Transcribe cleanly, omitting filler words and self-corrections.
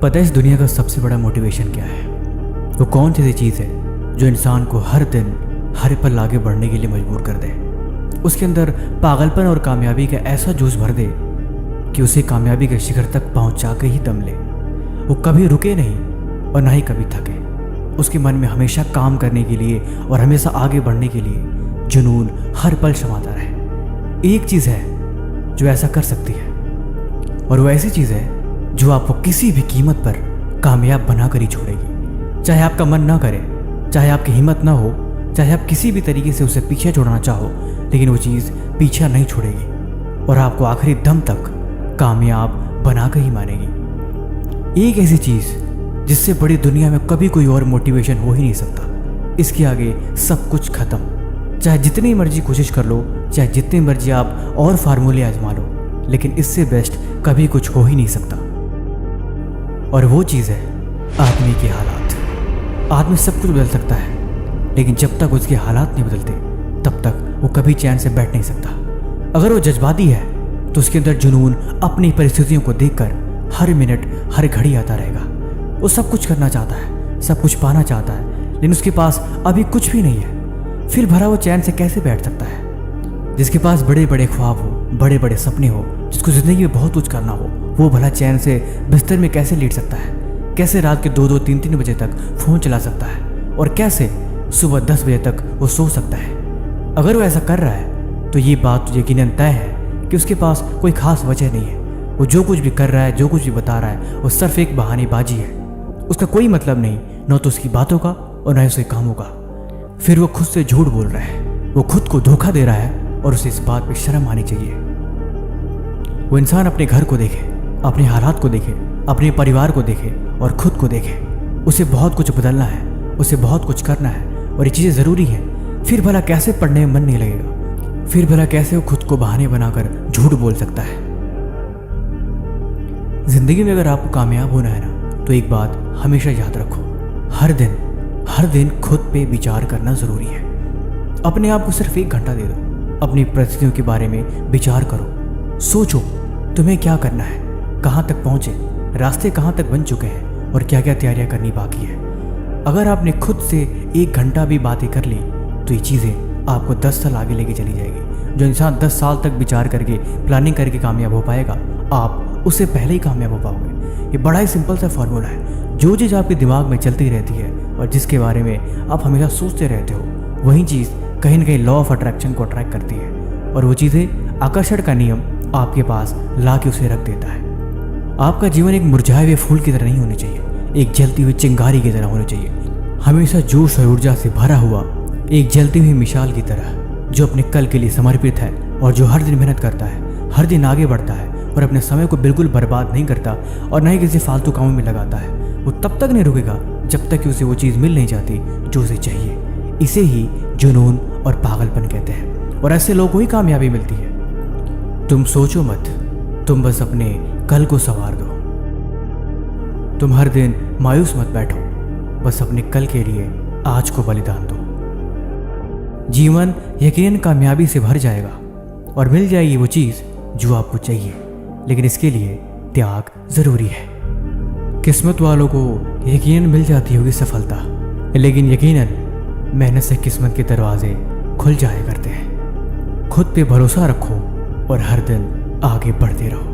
पता है इस दुनिया का सबसे बड़ा मोटिवेशन क्या है? वो कौन सी चीज़ है जो इंसान को हर दिन हर पल आगे बढ़ने के लिए मजबूर कर दे, उसके अंदर पागलपन और कामयाबी का ऐसा जोश भर दे कि उसे कामयाबी के शिखर तक पहुंचा के ही दम ले। वो कभी रुके नहीं और ना ही कभी थके। उसके मन में हमेशा काम करने के लिए और हमेशा आगे बढ़ने के लिए जुनून हर पल समाता रहे। एक चीज़ है जो ऐसा कर सकती है, और वो ऐसी चीज़ है जो आपको किसी भी कीमत पर कामयाब बनाकर ही छोड़ेगी। चाहे आपका मन ना करे, चाहे आपकी हिम्मत ना हो, चाहे आप किसी भी तरीके से उसे पीछे छोड़ना चाहो, लेकिन वो चीज़ पीछा नहीं छोड़ेगी और आपको आखिरी दम तक कामयाब बनाकर ही मानेगी। एक ऐसी चीज़ जिससे बड़ी दुनिया में कभी कोई और मोटिवेशन हो ही नहीं सकता। इसके आगे सब कुछ खत्म। चाहे जितनी मर्जी कोशिश कर लो, चाहे जितनी मर्जी आप और फार्मूले आजमा लो, लेकिन इससे बेस्ट कभी कुछ हो ही नहीं सकता। और वो चीज़ है आदमी के हालात। आदमी सब कुछ बदल सकता है, लेकिन जब तक उसके हालात नहीं बदलते तब तक वो कभी चैन से बैठ नहीं सकता। अगर वो जज्बाती है तो उसके अंदर जुनून अपनी परिस्थितियों को देखकर हर मिनट हर घड़ी आता रहेगा। वो सब कुछ करना चाहता है, सब कुछ पाना चाहता है, लेकिन उसके पास अभी कुछ भी नहीं है। फिर भरा वो चैन से कैसे बैठ सकता है? जिसके पास बड़े बड़े ख्वाब हो, बड़े बड़े सपने हो, जिसको ज़िंदगी में बहुत कुछ करना हो, वो भला चैन से बिस्तर में कैसे लेट सकता है? कैसे रात के 2-2, 3-3 बजे तक फ़ोन चला सकता है? और कैसे सुबह 10 बजे तक वो सो सकता है? अगर वो ऐसा कर रहा है तो ये बात तो यकीनन तय है कि उसके पास कोई खास वजह नहीं है। वो जो कुछ भी कर रहा है, जो कुछ भी बता रहा है, वो सिर्फ एक बहानेबाजी है। उसका कोई मतलब नहीं, न तो उसकी बातों का और न ही उसके कामों का। फिर वो खुद से झूठ बोल रहा है, वो खुद को धोखा दे रहा है, और उसे इस बात पर शर्म आनी चाहिए। वो इंसान अपने घर को देखे, अपने हालात को देखे, अपने परिवार को देखे और खुद को देखे। उसे बहुत कुछ बदलना है, उसे बहुत कुछ करना है, और ये चीज़ें ज़रूरी हैं। फिर भला कैसे पढ़ने में मन नहीं लगेगा? फिर भला कैसे वो खुद को बहाने बनाकर झूठ बोल सकता है? जिंदगी में अगर आपको कामयाब होना है ना, तो एक बात हमेशा याद रखो, हर दिन खुद पे विचार करना ज़रूरी है। अपने आप को सिर्फ 1 घंटा दे दो, अपनी परिस्थितियों के बारे में विचार करो। सोचो तुम्हें क्या करना है, कहाँ तक पहुँचे, रास्ते कहाँ तक बन चुके हैं और क्या क्या तैयारियाँ करनी बाकी है। अगर आपने खुद से 1 घंटा भी बातें कर ली तो ये चीज़ें आपको 10 साल आगे लेके चली जाएगी। जो इंसान 10 साल तक विचार करके, प्लानिंग करके कामयाब हो पाएगा, आप उससे पहले ही कामयाब हो पाओगे। ये बड़ा ही सिंपल सा फॉर्मूला है। जो चीज़ आपके दिमाग में चलती रहती है और जिसके बारे में आप हमेशा सोचते रहते हो, वही चीज़ कहीं ना कहीं लॉ ऑफ अट्रैक्शन को अट्रैक्ट करती है, और वो चीज़ें आकर्षण का नियम आपके पास ला के उसे रख देता है। आपका जीवन एक मुरझाए हुए फूल की तरह नहीं होना चाहिए, एक जलती हुई चिंगारी की तरह होना चाहिए। हमेशा जोश और ऊर्जा से भरा हुआ एक जलती हुई मिसाल की तरह, जो अपने कल के लिए समर्पित है और जो हर दिन मेहनत करता है, हर दिन आगे बढ़ता है और अपने समय को बिल्कुल बर्बाद नहीं करता और न ही किसी फालतू कामों में लगाता है। वो तब तक नहीं रुकेगा जब तक कि उसे वो चीज़ मिल नहीं जाती जो उसे चाहिए। इसे ही जुनून और पागलपन कहते हैं, और ऐसे लोगों को ही कामयाबी मिलती है। तुम सोचो मत, तुम बस अपने कल को संवार दो। तुम हर दिन मायूस मत बैठो, बस अपने कल के लिए आज को बलिदान दो। जीवन यकीनन कामयाबी से भर जाएगा और मिल जाएगी वो चीज़ जो आपको चाहिए, लेकिन इसके लिए त्याग ज़रूरी है। किस्मत वालों को यकीनन मिल जाती होगी सफलता, लेकिन यकीनन मेहनत से किस्मत के दरवाजे खुल जाया करते हैं। खुद पे भरोसा रखो और हर दिन आगे बढ़ते रहो।